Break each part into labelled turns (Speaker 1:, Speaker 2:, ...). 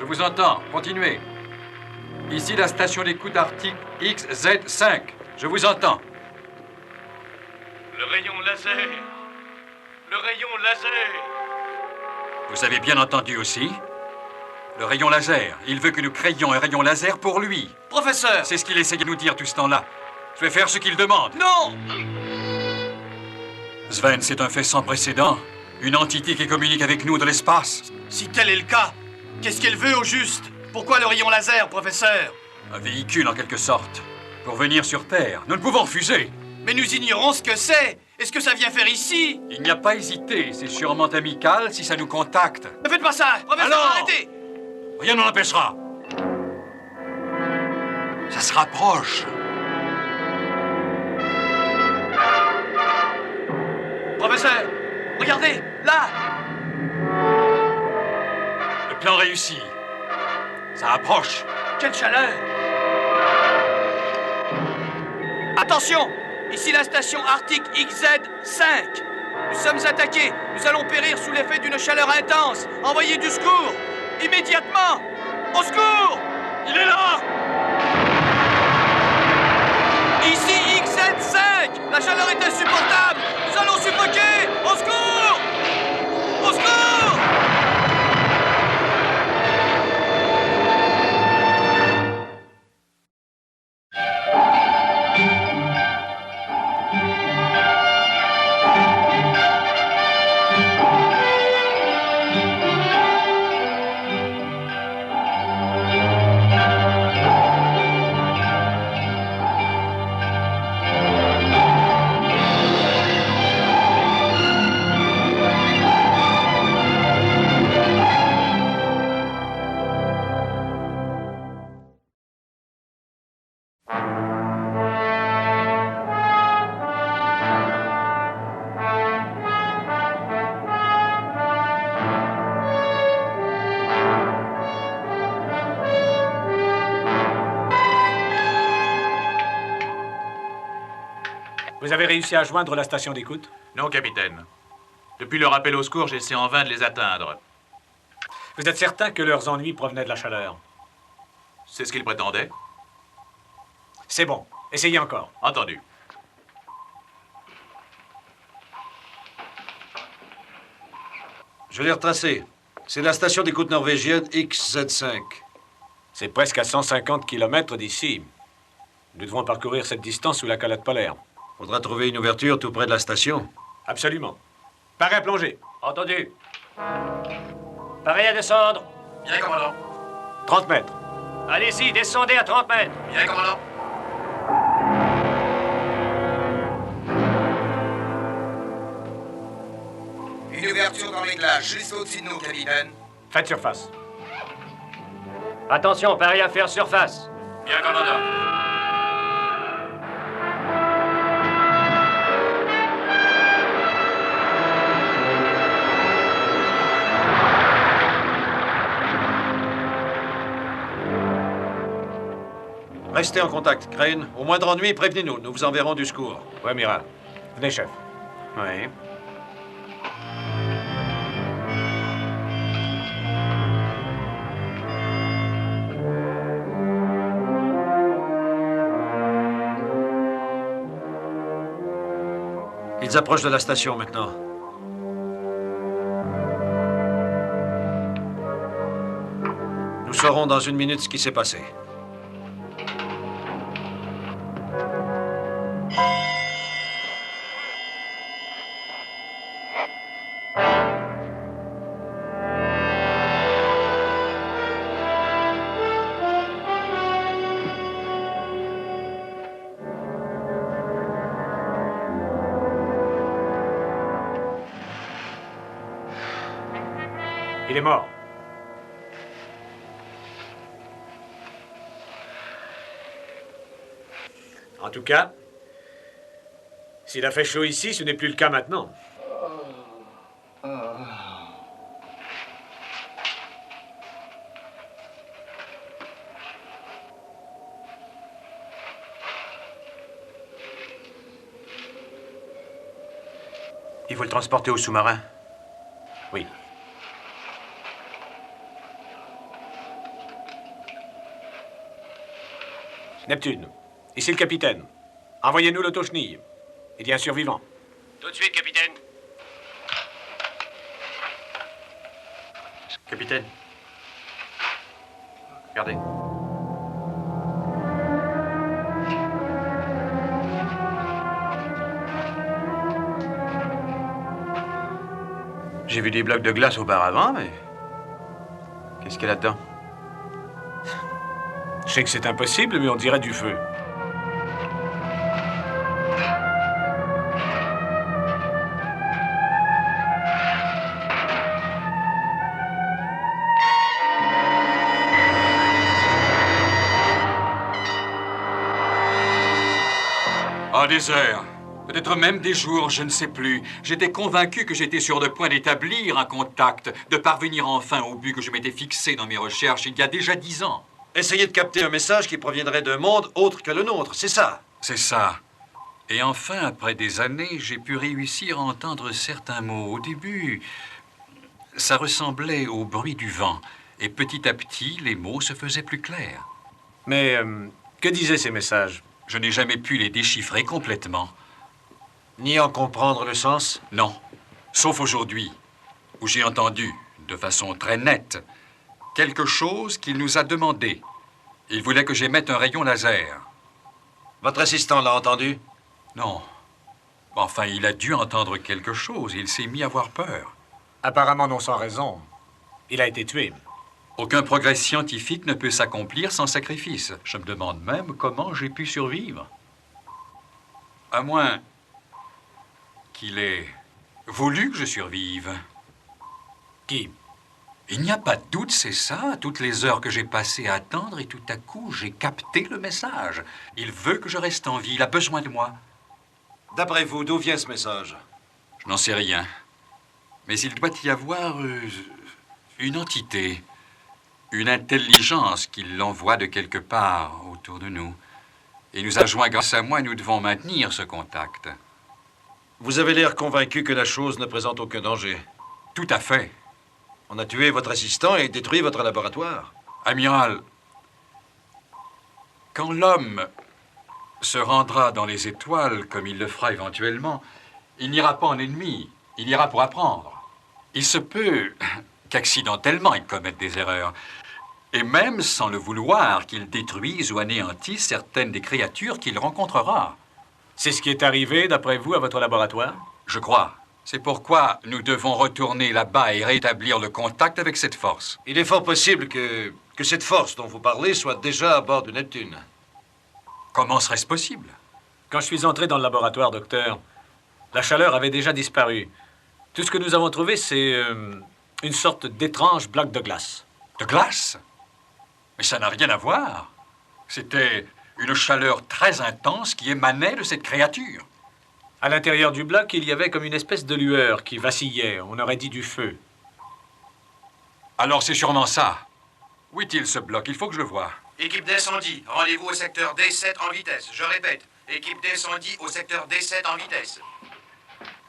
Speaker 1: Je vous entends. Continuez. Ici, la station d'écoute Arctique XZ5. Je vous entends.
Speaker 2: Le rayon laser. Le rayon laser.
Speaker 1: Vous avez bien entendu aussi? Le rayon laser. Il veut que nous créions un rayon laser pour lui.
Speaker 2: Professeur!
Speaker 1: C'est ce qu'il essayait de nous dire tout ce temps-là. Je vais faire ce qu'il demande.
Speaker 2: Non!
Speaker 1: Sven, c'est un fait sans précédent. Une entité qui communique avec nous de l'espace.
Speaker 2: Si tel est le cas, qu'est-ce qu'elle veut au juste? Pourquoi le rayon laser, professeur?
Speaker 1: Un véhicule, en quelque sorte. Pour venir sur Terre. Nous ne pouvons refuser.
Speaker 2: Mais nous ignorons ce que c'est. Est-ce que ça vient faire ici?
Speaker 1: Il n'y a pas hésité. C'est sûrement amical si ça nous contacte.
Speaker 2: Ne faites pas ça! Professeur,
Speaker 1: Alors
Speaker 2: arrêtez!
Speaker 1: Rien n'en empêchera. Ça se rapproche.
Speaker 2: Professeur, regardez, là!
Speaker 1: Le plan réussi. Ça approche.
Speaker 2: Quelle chaleur! Attention! Ici la station Arctique XZ5. Nous sommes attaqués. Nous allons périr sous l'effet d'une chaleur intense. Envoyez du secours! Immédiatement! Au secours!
Speaker 1: Il est là!
Speaker 2: Ici XZ5! La chaleur est insupportable! Nous allons suffoquer! Au secours! Au secours!
Speaker 3: Vous avez réussi à joindre la station d'écoute?
Speaker 4: Non, capitaine. Depuis leur appel au secours, j'essaie en vain de les atteindre.
Speaker 3: Vous êtes certain que leurs ennuis provenaient de la chaleur?
Speaker 4: C'est ce qu'ils prétendaient.
Speaker 3: C'est bon. Essayez encore.
Speaker 4: Entendu.
Speaker 5: Je l'ai retracé. C'est la station d'écoute norvégienne XZ5.
Speaker 3: C'est presque à 150 km d'ici. Nous devons parcourir cette distance sous la calotte polaire.
Speaker 5: Faudra trouver une ouverture tout près de la station.
Speaker 3: Absolument. Paré à plonger.
Speaker 6: Entendu. Paré à descendre.
Speaker 2: Bien, commandant.
Speaker 3: 30 mètres.
Speaker 6: Allez-y, descendez à 30 mètres.
Speaker 2: Bien, commandant.
Speaker 7: Une ouverture dans l'éclat, juste au-dessus de nous, capitaine.
Speaker 3: Faites surface.
Speaker 6: Attention, paré à faire surface.
Speaker 2: Bien, commandant.
Speaker 5: Restez en contact, Crane. Au moindre ennui, prévenez-nous. Nous vous enverrons du secours.
Speaker 3: Oui, amiral. Venez, chef.
Speaker 6: Oui.
Speaker 5: Ils approchent de la station maintenant. Nous saurons dans une minute ce qui s'est passé.
Speaker 3: Il est mort. En tout cas, s'il a fait chaud ici, ce n'est plus le cas maintenant.
Speaker 4: Il faut le transporter au sous-marin.
Speaker 3: Oui. Neptune, ici le capitaine. Envoyez-nous l'autochenille. Il y a un survivant.
Speaker 6: Tout de suite, capitaine.
Speaker 4: Capitaine. Regardez. J'ai vu des blocs de glace auparavant, mais... Qu'est-ce qu'il y a là-dedans?
Speaker 3: Je sais que c'est impossible, mais on dirait du feu.
Speaker 1: Ah, des heures. Peut-être même des jours, je ne sais plus. J'étais convaincu que j'étais sur le point d'établir un contact, de parvenir enfin au but que je m'étais fixé dans mes recherches il y a déjà 10 ans.
Speaker 5: Essayez de capter un message qui proviendrait d'un monde autre que le nôtre, c'est ça.
Speaker 1: C'est ça. Et enfin, après des années, j'ai pu réussir à entendre certains mots. Au début, ça ressemblait au bruit du vent. Et petit à petit, les mots se faisaient plus clairs.
Speaker 3: Mais que disaient ces messages?
Speaker 1: Je n'ai jamais pu les déchiffrer complètement.
Speaker 5: Ni en comprendre le sens?
Speaker 1: Non. Sauf aujourd'hui, où j'ai entendu, de façon très nette, quelque chose qu'il nous a demandé. Il voulait que j'émette un rayon laser.
Speaker 5: Votre assistant l'a entendu?
Speaker 1: Non. Enfin, il a dû entendre quelque chose. Il s'est mis à avoir peur.
Speaker 3: Apparemment non sans raison. Il a été tué.
Speaker 1: Aucun progrès scientifique ne peut s'accomplir sans sacrifice. Je me demande même comment j'ai pu survivre. À moins qu'il ait voulu que je survive.
Speaker 3: Qui?
Speaker 1: Il n'y a pas de doute, c'est ça. Toutes les heures que j'ai passées à attendre et tout à coup, j'ai capté le message. Il veut que je reste en vie. Il a besoin de moi.
Speaker 5: D'après vous, d'où vient ce message?
Speaker 1: Je n'en sais rien. Mais il doit y avoir une entité, une intelligence qui l'envoie de quelque part autour de nous. Il nous a joints grâce à moi et nous devons maintenir ce contact.
Speaker 5: Vous avez l'air convaincu que la chose ne présente aucun danger.
Speaker 1: Tout à fait.
Speaker 5: On a tué votre assistant et détruit votre laboratoire.
Speaker 1: Amiral, quand l'homme se rendra dans les étoiles, comme il le fera éventuellement, il n'ira pas en ennemi, il ira pour apprendre. Il se peut qu'accidentellement il commette des erreurs, et même sans le vouloir, qu'il détruise ou anéantisse certaines des créatures qu'il rencontrera.
Speaker 3: C'est ce qui est arrivé, d'après vous, à votre laboratoire?
Speaker 1: Je crois. C'est pourquoi nous devons retourner là-bas et rétablir le contact avec cette force.
Speaker 5: Il est fort possible que cette force dont vous parlez soit déjà à bord de Neptune.
Speaker 1: Comment serait-ce possible?
Speaker 3: Quand je suis entré dans le laboratoire, docteur, la chaleur avait déjà disparu. Tout ce que nous avons trouvé, c'est une sorte d'étrange bloc de glace.
Speaker 1: De glace? Mais ça n'a rien à voir. C'était une chaleur très intense qui émanait de cette créature.
Speaker 3: À l'intérieur du bloc, il y avait comme une espèce de lueur qui vacillait. On aurait dit du feu.
Speaker 1: Alors c'est sûrement ça. Où est-il, ce bloc? Il faut que je le voie.
Speaker 7: Équipe d'incendie, rendez-vous au secteur D7 en vitesse. Je répète, équipe d'incendie au secteur D7 en vitesse.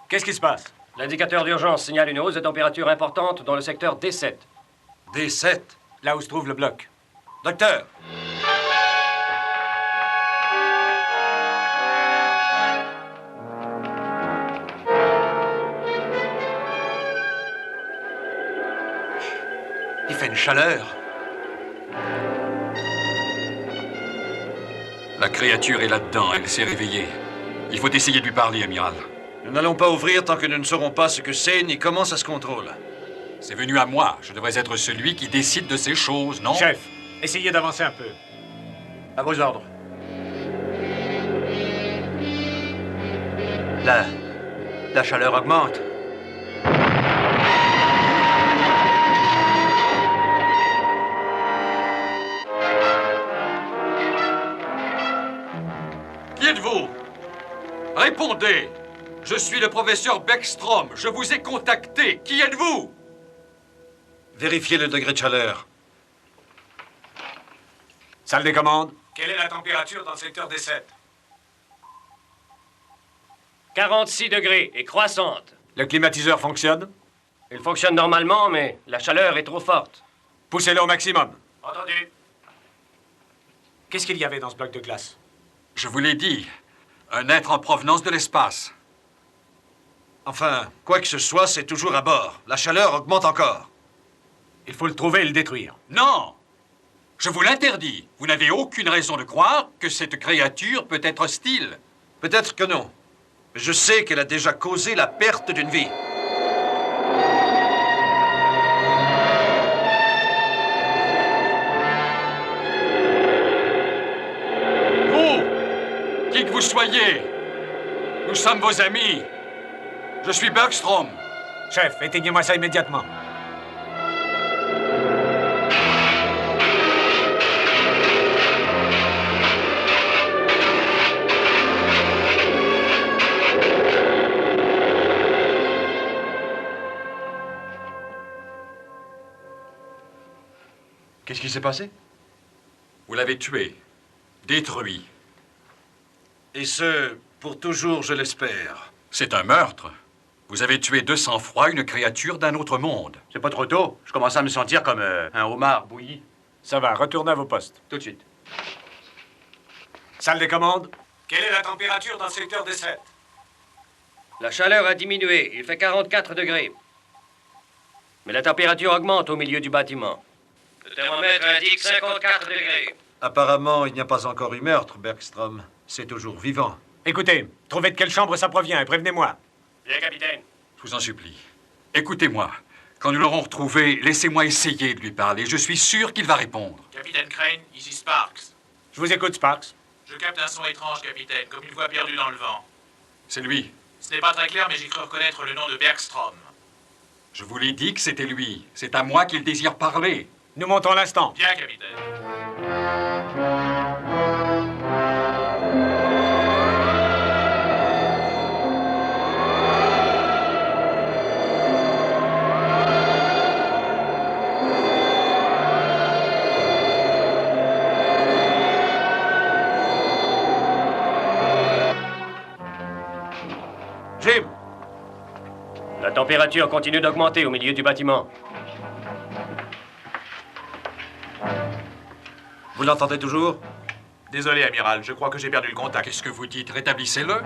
Speaker 3: Qu'est-ce qui se passe?
Speaker 6: L'indicateur d'urgence signale une hausse de température importante dans le secteur D7.
Speaker 5: D7?
Speaker 3: Là où se trouve le bloc.
Speaker 5: Docteur!
Speaker 1: Il fait une chaleur. La créature est là-dedans. Elle s'est réveillée. Il faut essayer de lui parler, amiral.
Speaker 5: Nous n'allons pas ouvrir tant que nous ne saurons pas ce que c'est ni comment ça se contrôle.
Speaker 1: C'est venu à moi. Je devrais être celui qui décide de ces choses, non?
Speaker 3: Chef, essayez d'avancer un peu.
Speaker 4: À vos ordres. La chaleur augmente.
Speaker 1: Qui êtes-vous? Répondez! Je suis le professeur Beckstrom. Je vous ai contacté. Qui êtes-vous?
Speaker 5: Vérifiez le degré de chaleur.
Speaker 3: Salle des commandes. Quelle est la température dans le secteur D7?
Speaker 6: 46 degrés et croissante.
Speaker 3: Le climatiseur fonctionne?
Speaker 6: Il fonctionne normalement, mais la chaleur est trop forte.
Speaker 3: Poussez-le au maximum.
Speaker 6: Entendu.
Speaker 3: Qu'est-ce qu'il y avait dans ce bloc de glace?
Speaker 1: Je vous l'ai dit, un être en provenance de l'espace.
Speaker 5: Enfin, quoi que ce soit, c'est toujours à bord. La chaleur augmente encore.
Speaker 3: Il faut le trouver et le détruire.
Speaker 1: Non! Je vous l'interdis. Vous n'avez aucune raison de croire que cette créature peut être hostile.
Speaker 5: Peut-être que non. Mais je sais qu'elle a déjà causé la perte d'une vie.
Speaker 1: Vous, qui que vous soyez, nous sommes vos amis. Je suis Bergstrom.
Speaker 3: Chef, éteignez-moi ça immédiatement.
Speaker 5: Qu'est-ce qui s'est passé?
Speaker 1: Vous l'avez tué, détruit.
Speaker 5: Et ce, pour toujours, je l'espère.
Speaker 1: C'est un meurtre. Vous avez tué de sang-froid une créature d'un autre monde.
Speaker 8: C'est pas trop tôt. Je commence à me sentir comme un homard bouilli.
Speaker 3: Ça va, retournez à vos postes.
Speaker 8: Tout de suite.
Speaker 3: Salle des commandes. Quelle est la température dans le secteur des 7?
Speaker 6: La chaleur a diminué. Il fait 44 degrés. Mais la température augmente au milieu du bâtiment. Le thermomètre indique 54 degrés.
Speaker 5: Apparemment, il n'y a pas encore eu meurtre, Bergstrom. C'est toujours vivant.
Speaker 3: Écoutez, trouvez de quelle chambre ça provient et prévenez-moi.
Speaker 6: Bien, capitaine.
Speaker 1: Je vous en supplie. Écoutez-moi. Quand nous l'aurons retrouvé, laissez-moi essayer de lui parler. Je suis sûr qu'il va répondre.
Speaker 4: Capitaine Crane, ici Sparks.
Speaker 3: Je vous écoute, Sparks.
Speaker 4: Je capte un son étrange, capitaine, comme une voix perdue dans le vent.
Speaker 1: C'est lui.
Speaker 4: Ce n'est pas très clair, mais j'ai cru reconnaître le nom de Bergstrom.
Speaker 1: Je vous l'ai dit que c'était lui. C'est à moi qu'il désire parler.
Speaker 3: Nous montons l'instant.
Speaker 4: Bien, capitaine.
Speaker 5: Jim!
Speaker 6: La température continue d'augmenter au milieu du bâtiment.
Speaker 5: Vous l'entendez toujours?
Speaker 4: Désolé, amiral, je crois que j'ai perdu le contact.
Speaker 1: Qu'est-ce que vous dites? Rétablissez-le.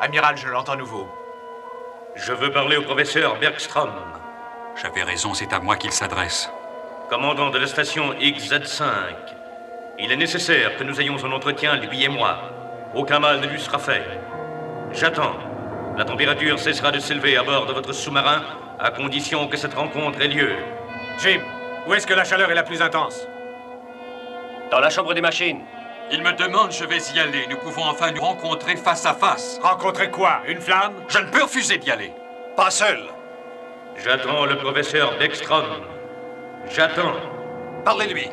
Speaker 4: Amiral, je l'entends nouveau.
Speaker 8: Je veux parler au professeur Bergstrom,
Speaker 1: J'avais raison, c'est à moi qu'il s'adresse.
Speaker 8: commandant de la station XZ5. Il est nécessaire que nous ayons un entretien, lui et moi. Aucun mal ne lui sera fait. J'attends. La température cessera de s'élever à bord de votre sous-marin, à condition que cette rencontre ait lieu.
Speaker 3: Jim, où est-ce que la chaleur est la plus intense?
Speaker 6: Dans la chambre des machines.
Speaker 1: Il me demande, je vais y aller. Nous pouvons enfin nous rencontrer face à face.
Speaker 3: Rencontrer quoi? Une flamme?
Speaker 1: Je ne peux refuser d'y aller.
Speaker 5: Pas seul.
Speaker 8: J'attends le professeur Bergstrom. J'attends.
Speaker 5: Parlez-lui.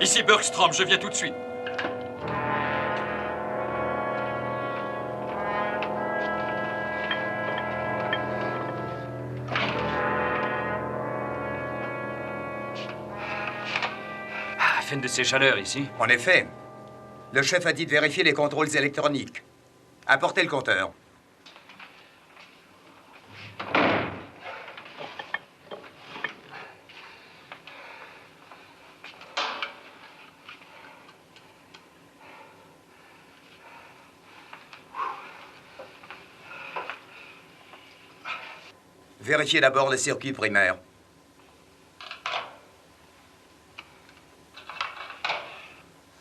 Speaker 1: Ici Bergstrom, je viens tout de suite.
Speaker 2: Fin de ces chaleurs ici.
Speaker 7: En effet, le chef a dit de vérifier les contrôles électroniques. Apportez le compteur. Vérifiez d'abord les circuits primaires.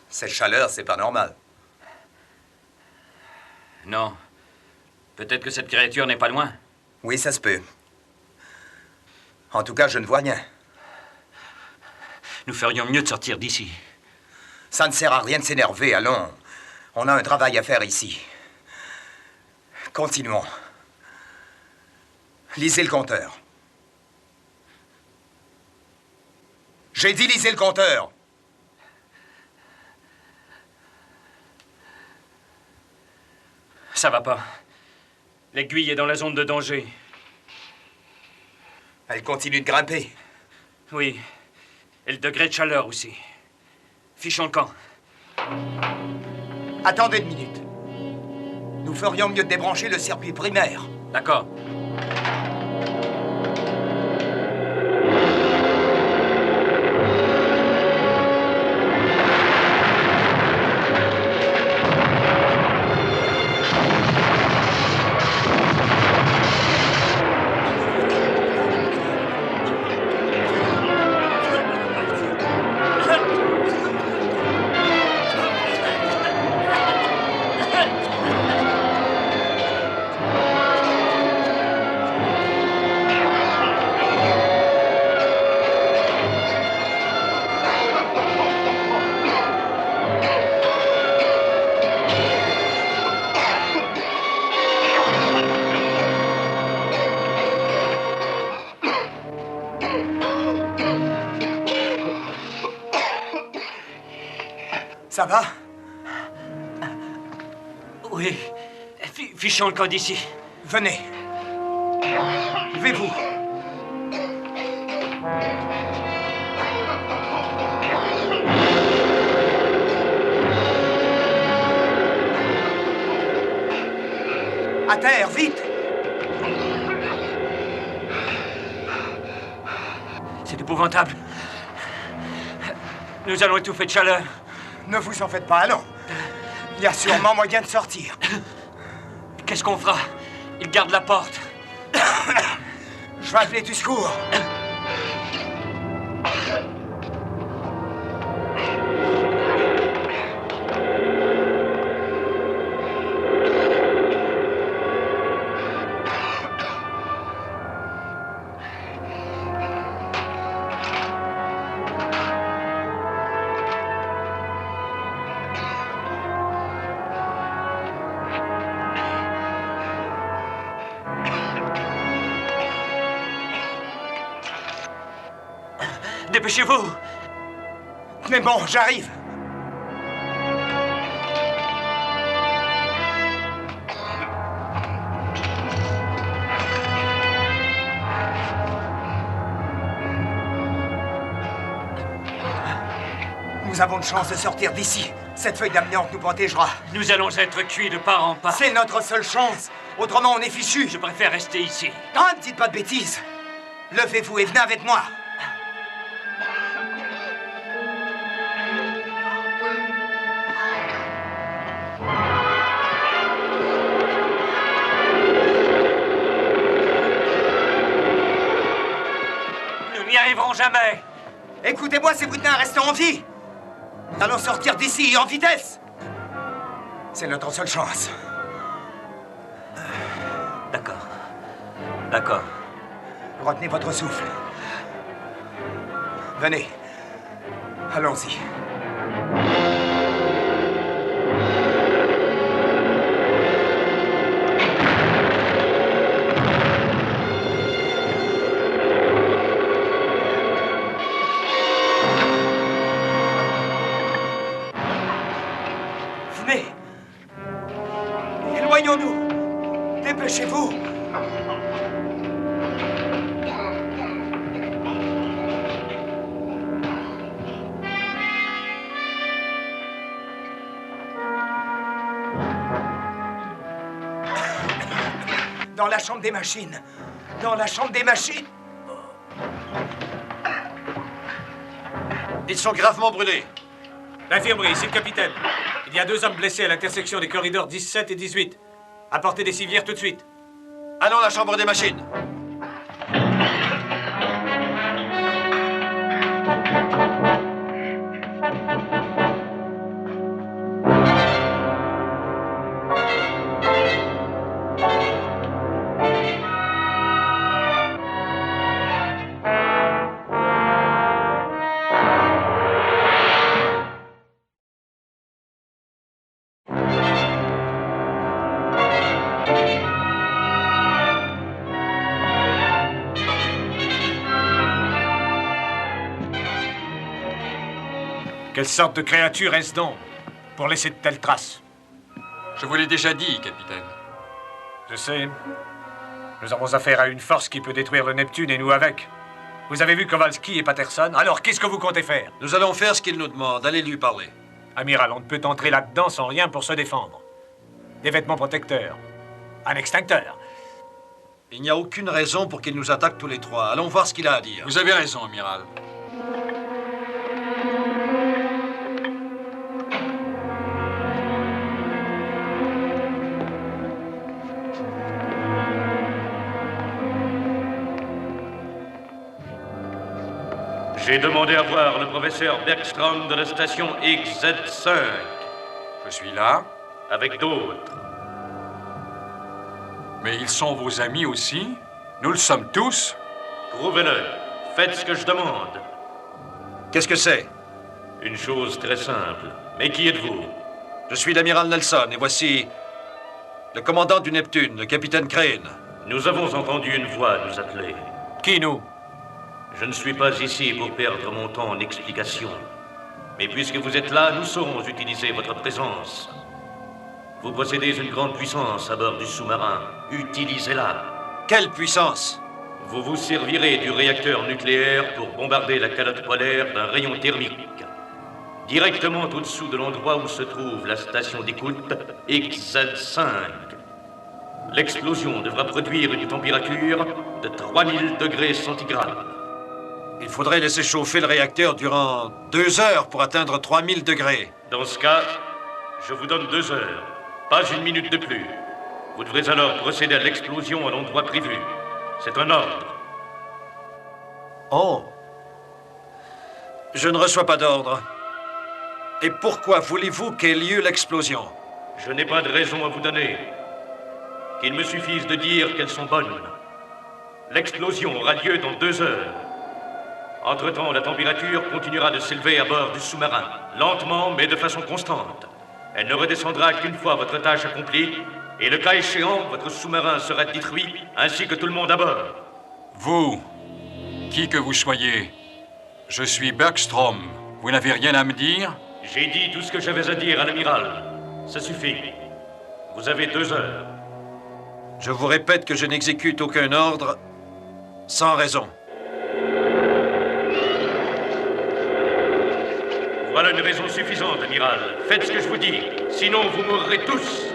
Speaker 7: Cette chaleur, c'est pas normal.
Speaker 6: Non. Peut-être que cette créature n'est pas loin.
Speaker 9: Oui, ça se peut. En tout cas, je ne vois rien.
Speaker 6: Nous ferions mieux de sortir d'ici.
Speaker 9: Ça ne sert à rien de s'énerver, allons. On a un travail à faire ici. Continuons. Lisez le compteur. J'ai dit lisez le compteur.
Speaker 6: Ça va pas. L'aiguille est dans la zone de danger.
Speaker 9: Elle continue de grimper.
Speaker 6: Oui. Et le degré de chaleur aussi. Fichons le camp.
Speaker 9: Attendez une minute. Nous ferions mieux de débrancher le circuit primaire.
Speaker 6: D'accord.
Speaker 9: Ça va?
Speaker 6: Oui. Fichons le camp d'ici.
Speaker 9: Venez. Levez-vous. À terre, vite!
Speaker 6: C'est épouvantable. Nous allons étouffer de chaleur.
Speaker 9: Ne vous en faites pas, allons. Il y a sûrement moyen de sortir.
Speaker 6: Qu'est-ce qu'on fera? Il garde la porte.
Speaker 9: Je vais appeler du secours.
Speaker 6: Dépêchez-vous!
Speaker 9: Mais bon, j'arrive. Nous avons de chance de sortir d'ici. Cette feuille d'amiante nous protégera.
Speaker 6: Nous allons être cuits de part en part.
Speaker 9: C'est notre seule chance. Autrement, on est fichu.
Speaker 6: Je préfère rester ici.
Speaker 9: Ah, ne dites pas de bêtises. Levez-vous et venez avec moi.
Speaker 6: Nous n'y arriverons jamais.
Speaker 9: Écoutez-moi, si vous tenez à rester en vie. Nous allons sortir d'ici en vitesse. C'est notre seule chance.
Speaker 6: D'accord. D'accord.
Speaker 9: Retenez votre souffle. Venez. Allons-y. Venez. Éloignons-nous. Dépêchez-vous. Dans la chambre des machines. Dans la chambre des machines.
Speaker 5: Ils sont gravement brûlés.
Speaker 3: L'infirmerie, ici le capitaine. Il y a 2 hommes blessés à l'intersection des corridors 17 et 18. Apportez des civières tout de suite.
Speaker 5: Allons à la chambre des machines.
Speaker 3: Quelle sorte de créature est-ce donc, pour laisser de telles traces?
Speaker 1: Je vous l'ai déjà dit, capitaine.
Speaker 3: Je sais. Nous avons affaire à une force qui peut détruire le Neptune et nous avec. Vous avez vu Kowalski et Patterson? Alors, qu'est-ce que vous comptez faire?
Speaker 5: Nous allons faire ce qu'il nous demande. Allez lui parler.
Speaker 3: Amiral, on ne peut entrer là-dedans sans rien pour se défendre. Des vêtements protecteurs. Un extincteur.
Speaker 5: Il n'y a aucune raison pour qu'il nous attaque tous les trois. Allons voir ce qu'il a à dire.
Speaker 1: Vous avez raison, amiral.
Speaker 8: J'ai demandé à voir le professeur Bergstrom de la station XZ5.
Speaker 1: Je suis là.
Speaker 8: Avec d'autres.
Speaker 1: Mais ils sont vos amis aussi? Nous le sommes tous?
Speaker 8: Prouvez-le. Faites ce que je demande.
Speaker 5: Qu'est-ce que c'est?
Speaker 8: Une chose très simple. Mais qui êtes-vous?
Speaker 5: Je suis l'amiral Nelson et voici le commandant du Neptune, le capitaine Crane.
Speaker 8: Nous avons entendu une voix nous appeler.
Speaker 3: Qui, nous?
Speaker 8: Je ne suis pas ici pour perdre mon temps en explications. Mais puisque vous êtes là, nous saurons utiliser votre présence. Vous possédez une grande puissance à bord du sous-marin. Utilisez-la.
Speaker 5: Quelle puissance?
Speaker 8: Vous vous servirez du réacteur nucléaire pour bombarder la calotte polaire d'un rayon thermique. Directement au-dessous de l'endroit où se trouve la station d'écoute XZ5. L'explosion devra produire une température de 3000 degrés centigrades.
Speaker 5: Il faudrait laisser chauffer le réacteur durant 2 heures pour atteindre 3000 degrés.
Speaker 8: Dans ce cas, je vous donne 2 heures. Pas une minute de plus. Vous devrez alors procéder à l'explosion à l'endroit prévu. C'est un ordre.
Speaker 5: Oh. Je ne reçois pas d'ordre. Et pourquoi voulez-vous qu'ait lieu l'explosion?
Speaker 8: Je n'ai pas de raison à vous donner. Qu'il me suffise de dire qu'elles sont bonnes. L'explosion aura lieu dans 2 heures. Entre-temps, la température continuera de s'élever à bord du sous-marin, lentement mais de façon constante. Elle ne redescendra qu'une fois votre tâche accomplie, et le cas échéant, votre sous-marin sera détruit, ainsi que tout le monde à bord.
Speaker 1: Vous, qui que vous soyez, je suis Bergstrom. Vous n'avez rien à me dire?
Speaker 8: J'ai dit tout ce que j'avais à dire à l'amiral. Ça suffit. Vous avez 2 heures.
Speaker 5: Je vous répète que je n'exécute aucun ordre sans raison.
Speaker 8: Voilà une raison suffisante, amiral. Faites ce que je vous dis, sinon vous mourrez tous.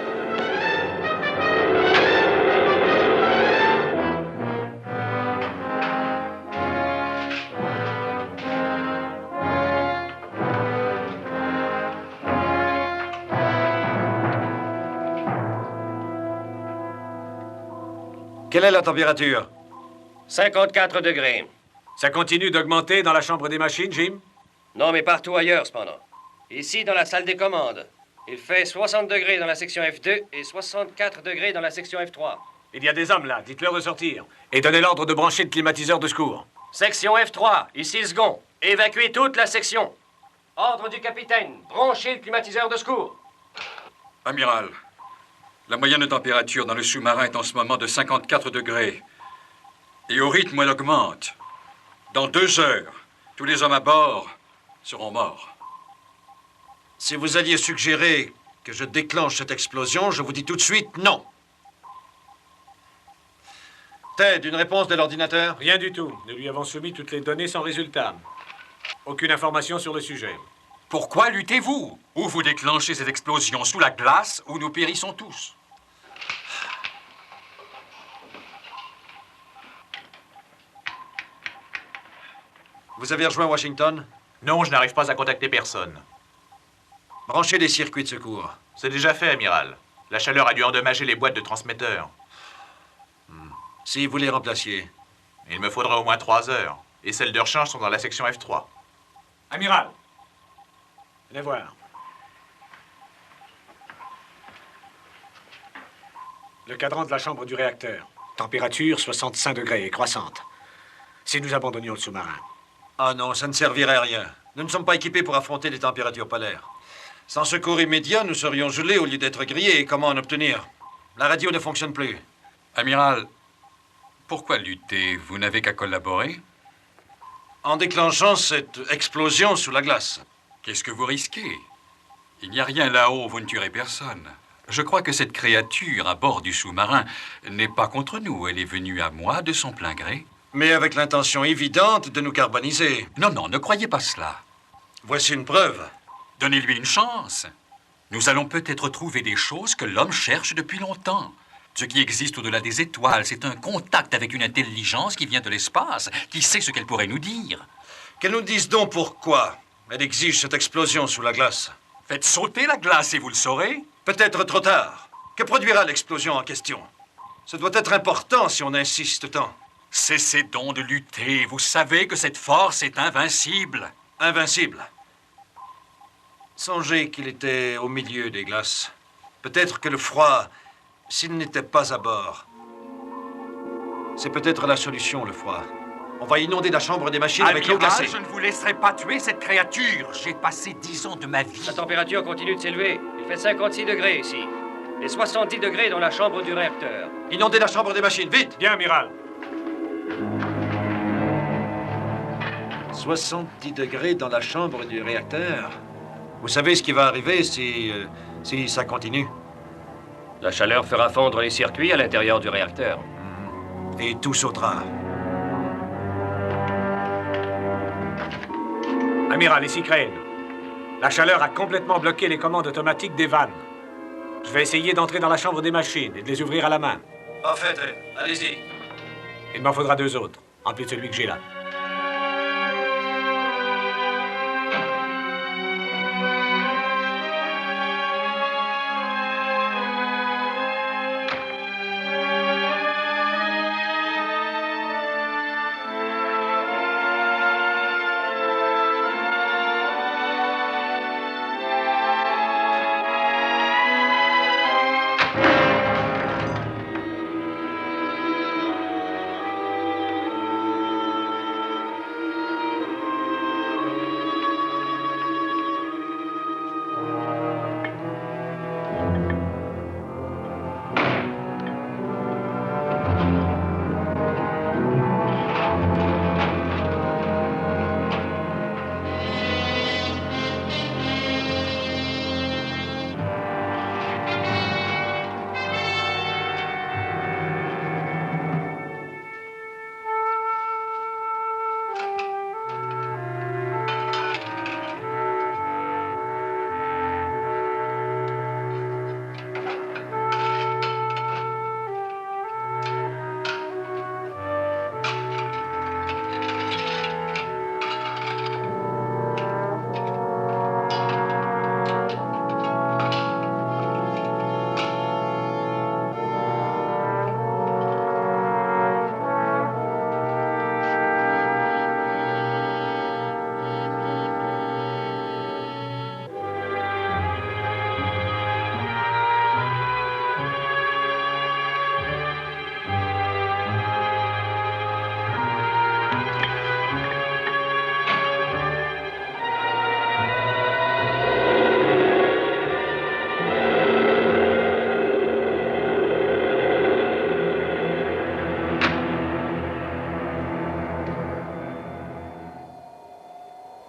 Speaker 5: Quelle est la température?
Speaker 6: 54 degrés.
Speaker 3: Ça continue d'augmenter dans la chambre des machines, Jim?
Speaker 6: Non, mais partout ailleurs, cependant. Ici, dans la salle des commandes, il fait 60 degrés dans la section F2 et 64 degrés dans la section F3.
Speaker 3: Il y a des hommes là, dites-leur de sortir. Et donnez l'ordre de brancher le climatiseur de secours.
Speaker 6: Section F3, ici le second. Évacuez toute la section. Ordre du capitaine, branchez le climatiseur de secours.
Speaker 1: Amiral, la moyenne de température dans le sous-marin est en ce moment de 54 degrés. Et au rythme où elle augmente, dans 2 heures, tous les hommes à bord seront morts.
Speaker 5: Si vous alliez suggérer que je déclenche cette explosion, je vous dis tout de suite non. Ted, une réponse de l'ordinateur?
Speaker 3: Rien du tout. Nous lui avons soumis toutes les données sans résultat. Aucune information sur le sujet.
Speaker 1: Pourquoi luttez-vous? Ou vous déclenchez cette explosion sous la glace, ou nous périssons tous.
Speaker 5: Vous avez rejoint Washington?
Speaker 4: Non, je n'arrive pas à contacter personne.
Speaker 5: Branchez les circuits de secours.
Speaker 4: C'est déjà fait, amiral. La chaleur a dû endommager les boîtes de transmetteurs.
Speaker 5: Si vous les remplaciez.
Speaker 4: Il me faudra au moins 3 heures. Et celles de rechange sont dans la section F3.
Speaker 3: Amiral, venez voir. Le cadran de la chambre du réacteur. Température 65 degrés et croissante. Si nous abandonnions le sous-marin.
Speaker 5: Ah non, ça ne servirait à rien. Nous ne sommes pas équipés pour affronter les températures polaires. Sans secours immédiat, nous serions gelés au lieu d'être grillés. Et comment en obtenir? La radio ne fonctionne plus.
Speaker 1: Amiral, pourquoi lutter? Vous n'avez qu'à collaborer?
Speaker 5: En déclenchant cette explosion sous la glace.
Speaker 1: Qu'est-ce que vous risquez? Il n'y a rien là-haut, vous ne tuerez personne. Je crois que cette créature à bord du sous-marin n'est pas contre nous. Elle est venue à moi de son plein gré.
Speaker 5: Mais avec l'intention évidente de nous carboniser.
Speaker 1: Non, non, ne croyez pas cela.
Speaker 5: Voici une preuve.
Speaker 1: Donnez-lui une chance. Nous allons peut-être trouver des choses que l'homme cherche depuis longtemps. Ce qui existe au-delà des étoiles, c'est un contact avec une intelligence qui vient de l'espace, qui sait ce qu'elle pourrait nous dire.
Speaker 5: Qu'elle nous dise donc pourquoi elle exige cette explosion sous la glace.
Speaker 1: Faites sauter la glace et vous le saurez.
Speaker 5: Peut-être trop tard. Que produira l'explosion en question? Ce doit être important si on insiste tant.
Speaker 1: Cessez donc de lutter. Vous savez que cette force est invincible.
Speaker 5: Invincible. Songez qu'il était au milieu des glaces. Peut-être que le froid, s'il n'était pas à bord, c'est peut-être la solution, le froid. On va inonder la chambre des machines avec l'eau glacée.
Speaker 1: Je ne vous laisserai pas tuer cette créature. J'ai passé 10 ans de ma vie.
Speaker 6: La température continue de s'élever. Il fait 56 degrés ici. Et 70 degrés dans la chambre du réacteur.
Speaker 5: Inondez la chambre des machines, vite!
Speaker 3: Bien, amiral.
Speaker 5: 70 degrés dans la chambre du réacteur. Vous savez ce qui va arriver si ça continue?
Speaker 6: La chaleur fera fondre les circuits à l'intérieur du réacteur.
Speaker 5: Et tout sautera.
Speaker 3: Amiral, ici Crane. La chaleur a complètement bloqué les commandes automatiques des vannes. Je vais essayer d'entrer dans la chambre des machines et de les ouvrir à la main.
Speaker 5: Parfait, allez-y.
Speaker 3: Il m'en faudra 2 autres, en plus de celui que j'ai là.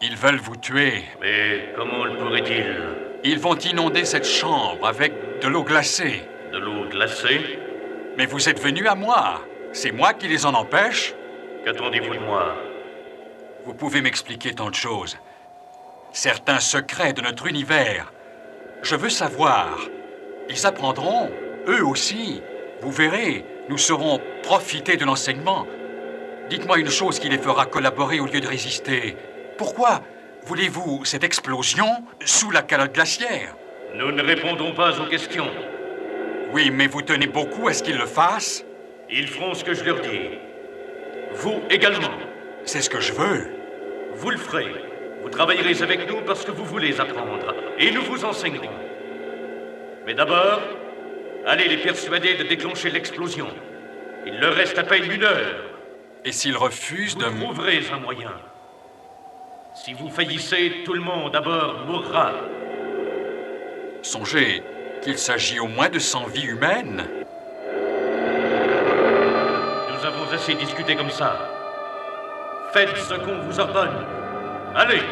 Speaker 1: Ils veulent vous tuer.
Speaker 8: Mais comment le pourraient-ils?
Speaker 1: Ils vont inonder cette chambre avec de l'eau glacée.
Speaker 8: De l'eau glacée?
Speaker 1: Mais vous êtes venu à moi. C'est moi qui les en empêche?
Speaker 8: Qu'attendez-vous de moi?
Speaker 1: Vous pouvez m'expliquer tant de choses. Certains secrets de notre univers. Je veux savoir. Ils apprendront, eux aussi. Vous verrez, nous saurons profiter de l'enseignement. Dites-moi une chose qui les fera collaborer au lieu de résister. Pourquoi voulez-vous cette explosion sous la calotte glaciaire?
Speaker 8: Nous ne répondons pas aux questions.
Speaker 1: Oui, mais vous tenez beaucoup à ce qu'ils le fassent?
Speaker 8: Ils feront ce que je leur dis. Vous également.
Speaker 1: C'est ce que je veux.
Speaker 8: Vous le ferez. Vous travaillerez avec nous parce que vous voulez apprendre. Et nous vous enseignerons. Mais d'abord, allez les persuader de déclencher l'explosion. Il leur reste à peine 1 heure.
Speaker 1: Et s'ils refusent de...
Speaker 8: Vous trouverez un moyen. Si vous faillissez, tout le monde à bord mourra.
Speaker 1: Songez qu'il s'agit au moins de 100 vies humaines.
Speaker 8: Nous avons assez discuté comme ça. Faites ce qu'on vous ordonne. Allez!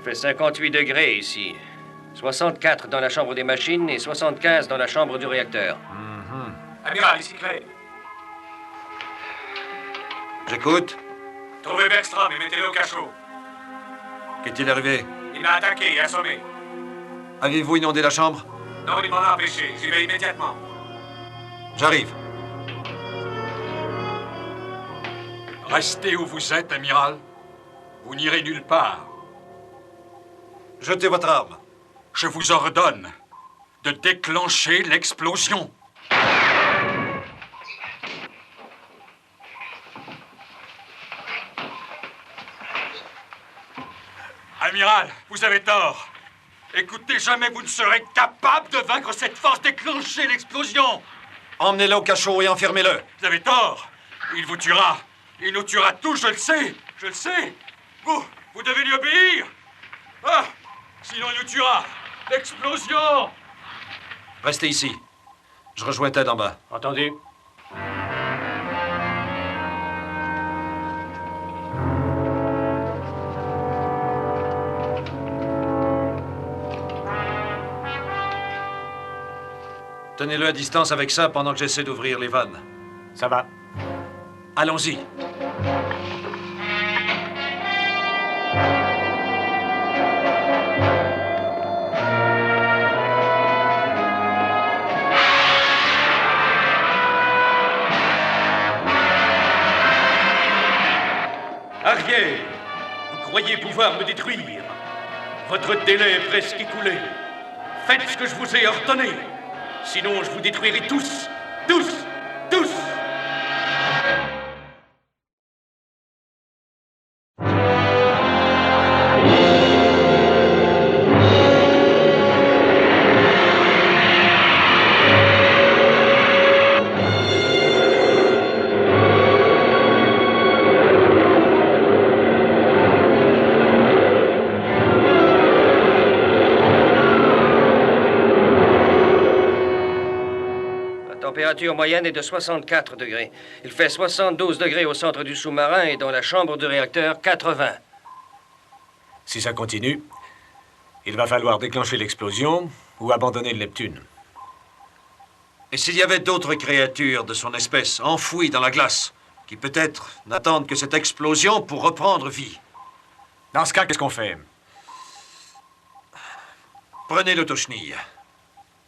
Speaker 6: Il fait 58 degrés ici. 64 dans la chambre des machines et 75 dans la chambre du réacteur.
Speaker 3: Amiral, ici Clay.
Speaker 5: J'écoute.
Speaker 3: Trouvez Bergstrom et mettez-le au cachot.
Speaker 5: Qu'est-il arrivé?
Speaker 3: Il m'a attaqué et assommé.
Speaker 5: Avez-vous inondé la chambre?
Speaker 3: Non, il m'en a empêché. J'y vais immédiatement.
Speaker 5: J'arrive.
Speaker 1: Restez où vous êtes, amiral. Vous n'irez nulle part.
Speaker 5: Jetez votre arme.
Speaker 1: Je vous ordonne de déclencher l'explosion. Amiral, vous avez tort. Écoutez, jamais vous ne serez capable de vaincre cette force. Déclenchez l'explosion.
Speaker 5: Emmenez-le au cachot et enfermez-le.
Speaker 1: Vous avez tort. Il vous tuera. Il nous tuera tous, je le sais. Je le sais. Vous devez lui obéir. Ah, sinon il nous tuera. L'explosion.
Speaker 5: Restez ici. Je rejoins Ted en bas.
Speaker 6: Entendu?
Speaker 5: Tenez-le à distance avec ça pendant que j'essaie d'ouvrir les vannes.
Speaker 3: Ça va.
Speaker 5: Allons-y.
Speaker 8: Arrière! Vous croyez pouvoir me détruire? Votre délai est presque écoulé. Faites ce que je vous ai ordonné. Sinon, je vous détruirai tous. Tous! Tous!
Speaker 6: La température moyenne est de 64 degrés. Il fait 72 degrés au centre du sous-marin et dans la chambre du réacteur, 80.
Speaker 3: Si ça continue, il va falloir déclencher l'explosion ou abandonner le Neptune.
Speaker 5: Et s'il y avait d'autres créatures de son espèce enfouies dans la glace, qui peut-être n'attendent que cette explosion pour reprendre vie?
Speaker 3: Dans ce cas, qu'est-ce qu'on fait?
Speaker 5: Prenez l'autochenille.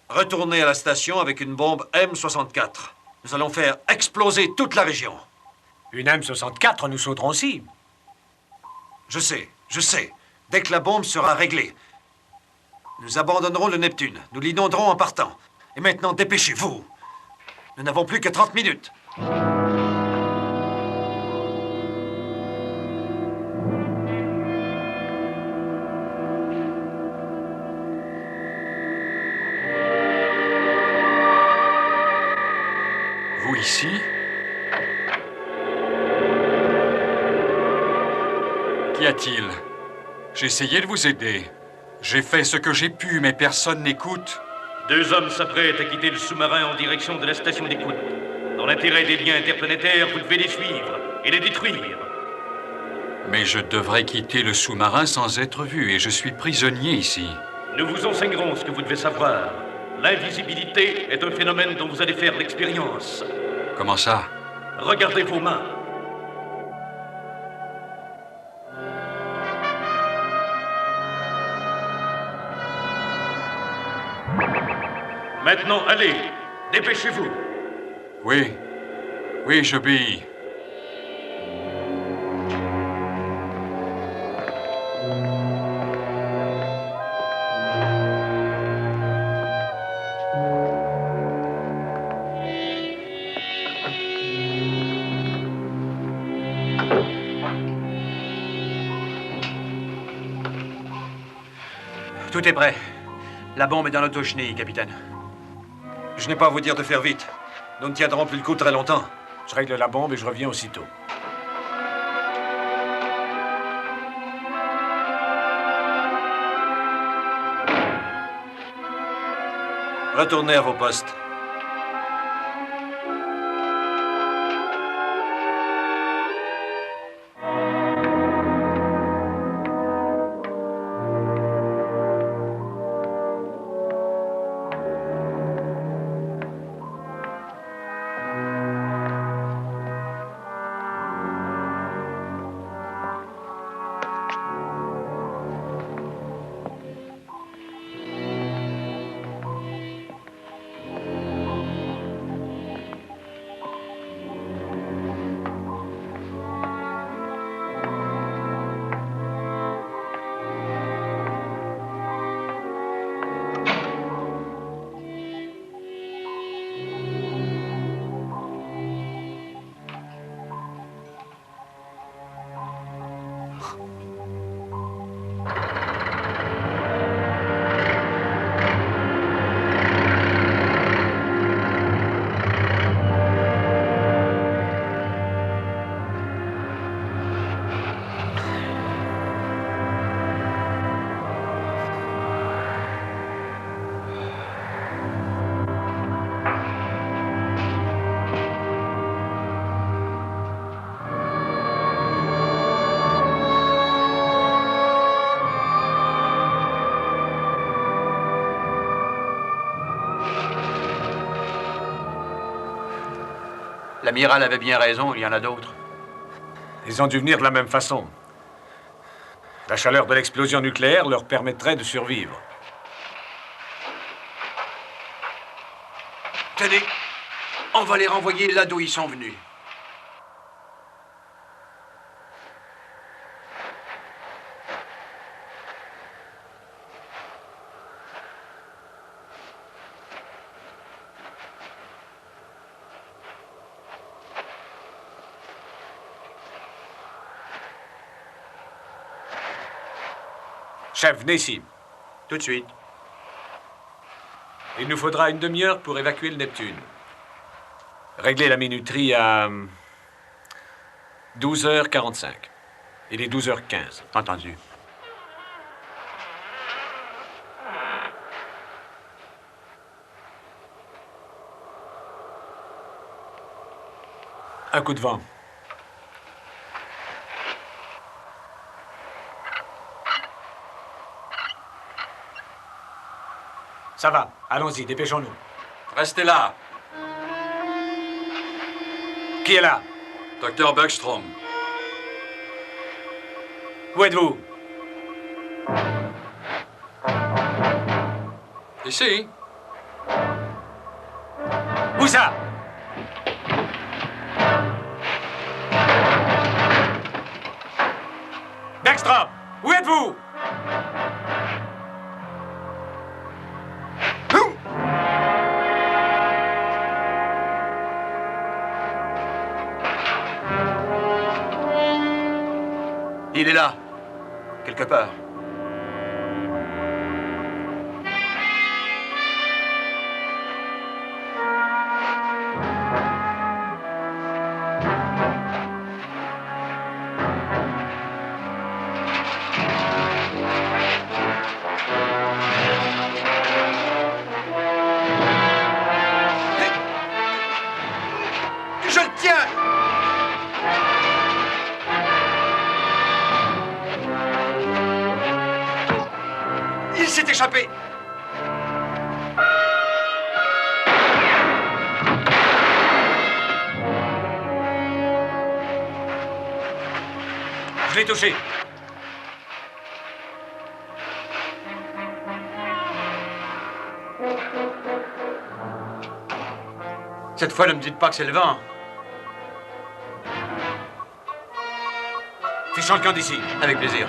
Speaker 5: Retournez à la station avec une bombe M64. Nous allons faire exploser toute la région.
Speaker 3: Une M64, nous sauterons aussi.
Speaker 5: Je sais. Dès que la bombe sera réglée, nous abandonnerons le Neptune. Nous l'inonderons en partant. Et maintenant, dépêchez-vous. Nous n'avons plus que 30 minutes.
Speaker 1: Vous ici? Qu'y a-t-il? J'ai essayé de vous aider. J'ai fait ce que j'ai pu, mais personne n'écoute.
Speaker 8: 2 hommes s'apprêtent à quitter le sous-marin en direction de la station d'écoute. Dans l'intérêt des liens interplanétaires, vous devez les suivre et les détruire.
Speaker 1: Mais je devrais quitter le sous-marin sans être vu, et je suis prisonnier ici.
Speaker 8: Nous vous enseignerons ce que vous devez savoir. L'invisibilité est un phénomène dont vous allez faire l'expérience.
Speaker 1: Comment ça?
Speaker 8: Regardez vos mains. Maintenant, allez, dépêchez-vous.
Speaker 1: Oui, j'obéis.
Speaker 9: Tout est prêt. La bombe est dans l'autochenille, capitaine.
Speaker 5: Je n'ai pas à vous dire de faire vite. Nous ne tiendrons plus le coup très longtemps.
Speaker 3: Je règle la bombe et je reviens aussitôt.
Speaker 5: Retournez à vos postes.
Speaker 7: L'amiral avait bien raison, il y en a d'autres.
Speaker 3: Ils ont dû venir de la même façon. La chaleur de l'explosion nucléaire leur permettrait de survivre.
Speaker 5: Tenez, on va les renvoyer là d'où ils sont venus.
Speaker 3: Chef, venez ici.
Speaker 5: Tout de suite.
Speaker 3: Il nous faudra une demi-heure pour évacuer le Neptune. Réglez la minuterie à 12h45. Il est 12h15.
Speaker 7: Entendu.
Speaker 3: Un coup de vent. Ça va, allons-y, dépêchons-nous.
Speaker 1: Restez là.
Speaker 3: Qui est là?
Speaker 1: Docteur Buckstrom.
Speaker 3: Où êtes-vous?
Speaker 1: Ici.
Speaker 3: Où ça? Buckstrom, où êtes-vous?
Speaker 7: Il est là, quelque part.
Speaker 5: Je le tiens! Il s'est échappé!
Speaker 3: Je l'ai touché.
Speaker 7: Cette fois, ne me dites pas que c'est le vent.
Speaker 3: Fichons le camp d'ici.
Speaker 7: Avec plaisir.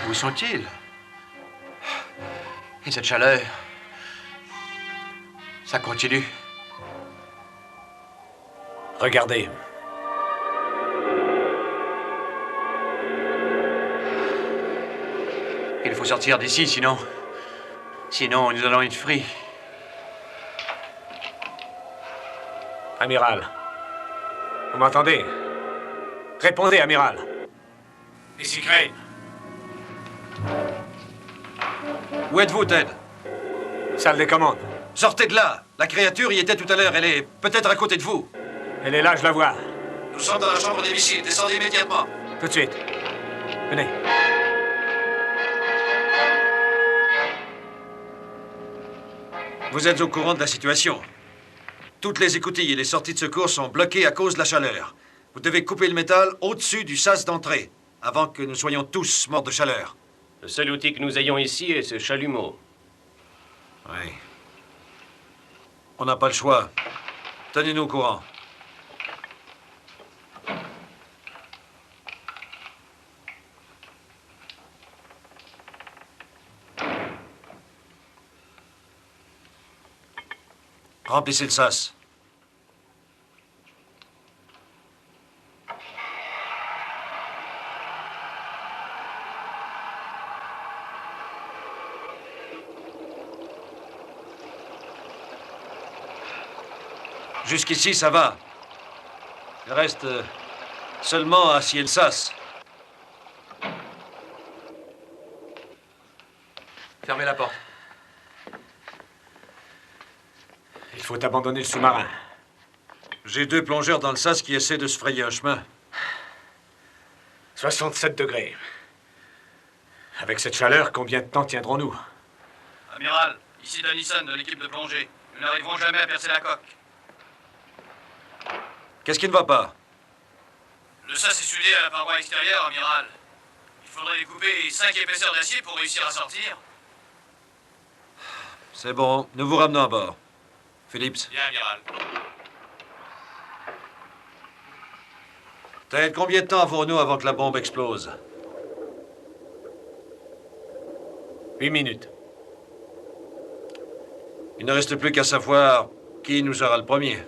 Speaker 7: Où sont-ils? Et cette chaleur? Ça continue.
Speaker 3: Regardez.
Speaker 7: Il faut sortir d'ici, sinon... Sinon, nous allons être frits.
Speaker 3: Amiral. Vous m'entendez? Répondez, amiral. Ici Crane.
Speaker 5: Où êtes-vous, Ted?
Speaker 3: Salle des commandes.
Speaker 5: Sortez de là! La créature y était tout à l'heure. Elle est peut-être à côté de vous.
Speaker 3: Elle est là, je la vois.
Speaker 5: Nous sommes dans la chambre des missiles. Descendez immédiatement.
Speaker 3: Tout de suite. Venez.
Speaker 5: Vous êtes au courant de la situation. Toutes les écoutilles et les sorties de secours sont bloquées à cause de la chaleur. Vous devez couper le métal au-dessus du sas d'entrée, avant que nous soyons tous morts de chaleur.
Speaker 6: Le seul outil que nous ayons ici est ce chalumeau.
Speaker 5: Oui. On n'a pas le choix. Tenez-nous au courant. Remplissez le sas. Jusqu'ici, ça va. Il reste seulement à scier le sas.
Speaker 3: Il faut abandonner le sous-marin.
Speaker 5: J'ai 2 plongeurs dans le sas qui essaient de se frayer un chemin.
Speaker 3: 67 degrés. Avec cette chaleur, combien de temps tiendrons-nous?
Speaker 2: Amiral, ici Dennison de l'équipe de plongée. Nous n'arriverons jamais à percer la coque.
Speaker 5: Qu'est-ce qui ne va pas?
Speaker 2: Le sas est soudé à la paroi extérieure, amiral. Il faudrait découper 5 épaisseurs d'acier pour réussir à sortir.
Speaker 5: C'est bon, nous vous ramenons à bord. Phillips.
Speaker 2: Bien, amiral.
Speaker 5: Ted, combien de temps avons-nous avant que la bombe explose?
Speaker 3: 8 minutes.
Speaker 5: Il ne reste plus qu'à savoir qui nous aura le premier.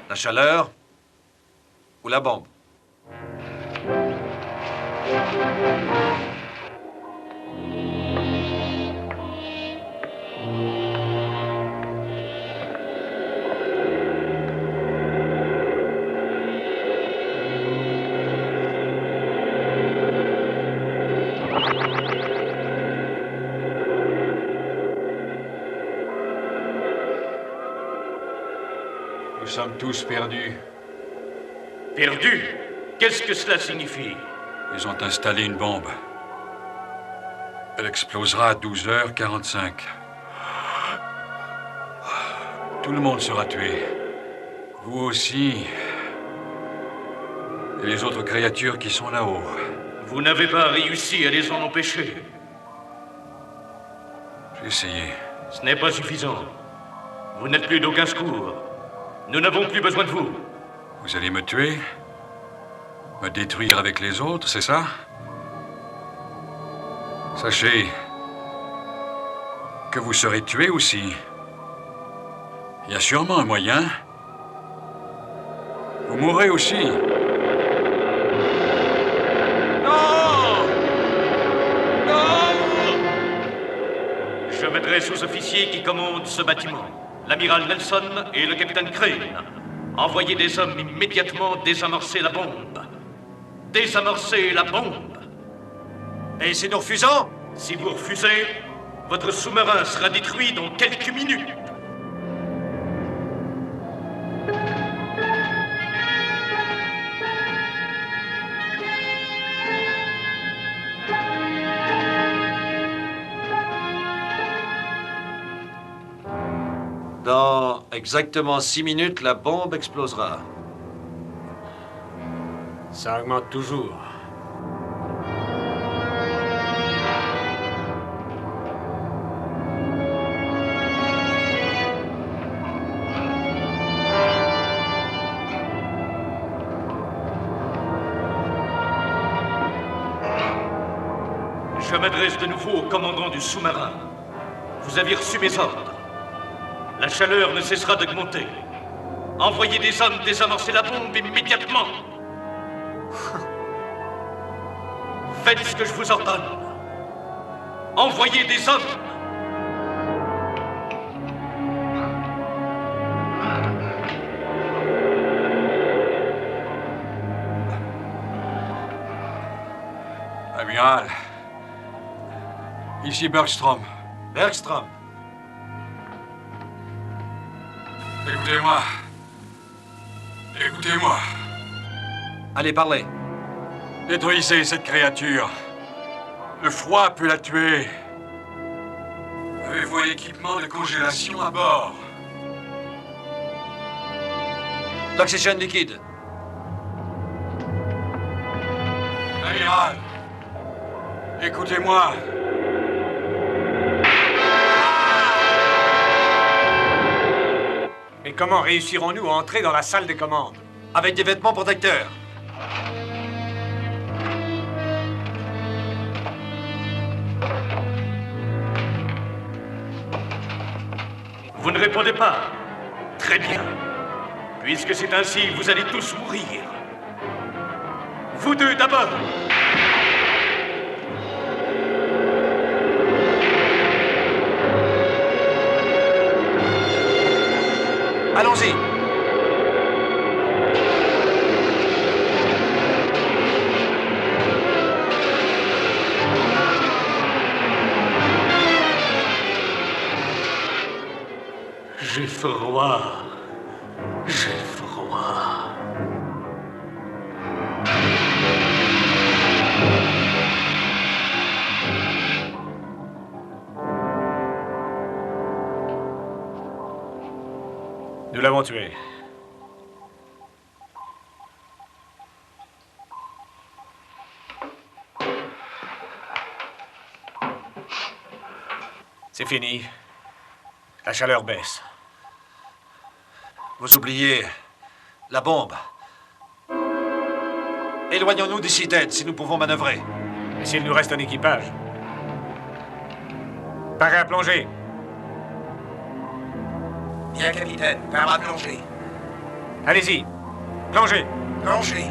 Speaker 5: La chaleur ou la bombe?
Speaker 1: Nous sommes tous perdus.
Speaker 8: Perdu? Qu'est-ce que cela signifie?
Speaker 1: Ils ont installé une bombe. Elle explosera à 12h45. Tout le monde sera tué. Vous aussi. Et les autres créatures qui sont là-haut.
Speaker 8: Vous n'avez pas réussi à les en empêcher.
Speaker 1: J'ai essayé.
Speaker 8: Ce n'est pas suffisant. Vous n'êtes plus d'aucun secours. Nous n'avons plus besoin de vous.
Speaker 1: Vous allez me tuer? Me détruire avec les autres, c'est ça? Sachez que vous serez tué aussi. Il y a sûrement un moyen. Vous mourrez aussi.
Speaker 8: Non! Non! Je m'adresse aux officiers qui commandent ce bâtiment. L'amiral Nelson et le capitaine Crane. Envoyez des hommes immédiatement désamorcer la bombe. Désamorcer la bombe.
Speaker 5: Et si nous refusons?
Speaker 8: Si vous refusez, votre sous-marin sera détruit dans quelques minutes.
Speaker 5: Dans exactement 6 minutes, la bombe explosera.
Speaker 3: Ça augmente toujours.
Speaker 8: Je m'adresse de nouveau au commandant du sous-marin. Vous avez reçu mes ordres. La chaleur ne cessera d'augmenter. Envoyez des hommes désamorcer la bombe immédiatement. Faites ce que je vous ordonne. Envoyez des hommes.
Speaker 1: Amiral. Ici Bergstrom.
Speaker 5: Bergstrom.
Speaker 1: Écoutez-moi. Écoutez-moi.
Speaker 5: Allez, parlez.
Speaker 1: Détruisez cette créature. Le froid peut la tuer. Avez-vous un équipement de congélation à bord?
Speaker 5: L'oxygène liquide.
Speaker 1: Amiral. Écoutez-moi.
Speaker 3: Et comment réussirons-nous à entrer dans la salle des commandes?
Speaker 5: Avec des vêtements protecteurs.
Speaker 8: Vous ne répondez pas. Très bien. Puisque c'est ainsi, vous allez tous mourir. Vous deux d'abord.
Speaker 5: Allons-y.
Speaker 3: J'ai froid. J'ai froid. Nous l'avons tué. C'est fini. La chaleur baisse.
Speaker 5: Vous oubliez la bombe. Éloignons-nous d'ici, Ted, si nous pouvons manœuvrer.
Speaker 3: Et s'il nous reste un équipage? Paré à plonger.
Speaker 9: Bien, capitaine. Par à plonger.
Speaker 3: Allez-y. Plongez.
Speaker 9: Plongez.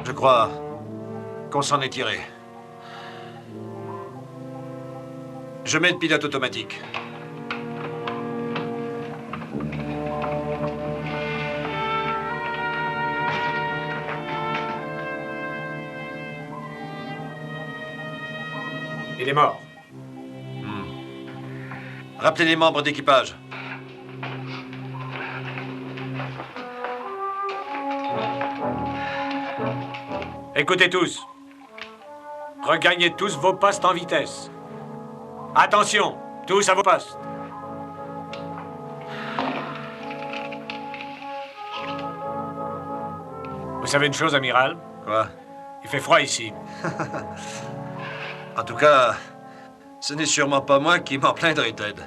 Speaker 5: Je crois qu'on s'en est tiré. Je mets le pilote automatique.
Speaker 3: Il est mort.
Speaker 5: Rappelez les membres d'équipage.
Speaker 3: Écoutez tous. Regagnez tous vos postes en vitesse. Attention, tous à vos postes. Vous savez une chose, amiral?
Speaker 5: Quoi?
Speaker 3: Il fait froid ici.
Speaker 5: En tout cas, ce n'est sûrement pas moi qui m'en plaindrai, Ted.